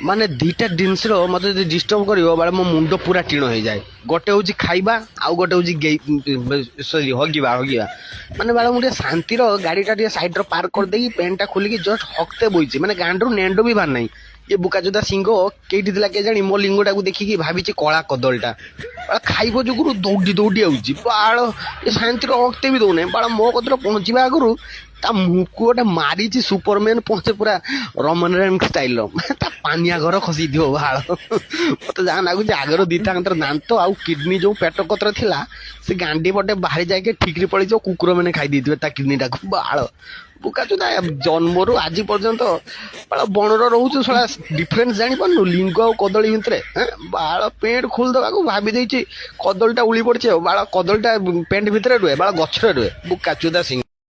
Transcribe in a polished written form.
ମାନେ ଦିଟା ଜିନିଷର ମତେ ଯଦି ଡିଷ୍ଟର୍ବ କରିବ ବାଳେ ମୋ ମୁଣ୍ଡ ପୁରା ଟିଣ ହେଇଯାଏ। ଗୋଟେ ହଉଛି ଖାଇବା ଆଉ ଗୋଟେ ହଉଛି ସରି ହଗିବା ହଗିବା। ମାନେ ବାଳ ମୁଁ ଟିକେ ଶାନ୍ତିର ଗାଡିଟା ଟିକେ ସାଇଡରେ ପାର୍କ କରିଦେଇକି ପ୍ୟାଣ୍ଟଟା ଖୋଲିକି ଜଷ୍ଟ ହକତେ ବଇଛି, ମାନେ ଗାଣ୍ଡରୁ ନେଣ୍ଡ ବି ବାହାର ନାହିଁ। ଏ ବୁକାଚୋଦା ସିଂହ କେଇଠି ଥିଲା କେଜାଣି ମୋ ଲିଙ୍ଗଟାକୁ ଦେଖିକି ଭାବିଛି କଳା କଦଳୀଟା। ବାଳ ଖାଇବ ଯୋଗୁରୁ ଦୌଡି ଦୌଡି ଆଉଛି ବାଳ, ଏ ଶାନ୍ତିର ହକତେ ବି ଦଉନାହିଁ ବାଳ। ମୋ କତିରେ ପହଞ୍ଚିବା ଆଗରୁ ତା ମୁହଁକୁ ଗୋଟେ ମାରିଛି ସୁପରମ୍ୟାନ ପହଞ୍ଚେ ପୁରା ରମନ ରେନ୍ ଷ୍ଟାଇଲର, ତା ପାନିଆ ଘର ଖସିଥିବ ବାଳ। ମତେ ଯାହା ଲାଗୁଛି ଆଗର ଦିଟାଙ୍କର ଦାନ୍ତ ଆଉ କିଡନୀ ଯୋଉ ପେଟ କତରେ ଥିଲା ସେ ଗାଣ୍ଡି ପଟେ ବାହାରି ଯାଇକି ଠିକରି ପଳେଇଥିବ, କୁକୁର ମାନେ ଖାଇ ଦେଇଥିବେ ତା କିଡନୀଟାକୁ ବାଳ। ବୁକାଚୋଦା ଜନ୍ମରୁ ଆଜି ପର୍ଯ୍ୟନ୍ତ ବାଳ ବଣର ରହୁଛୁ, ଶଳା ଡିଫରେନ୍ସ ଜାଣିପାରୁନୁ ଲିଙ୍ଗ ଆଉ କଦଳୀ ଭିତରେ। ବାଳ ପେଣ୍ଟ ଖୋଲିଦବାକୁ ଭାବି ଦେଇଛି କଦଳୀଟା ଉଳି ପଡିଛି ଆଉ ବାଳ, କଦଳୀଟା ପେଣ୍ଟ ଭିତରେ ରୁହେ ବାଳ ଗଛରେ ରୁହେ ବୁକାଚୋଦା ସିଂ।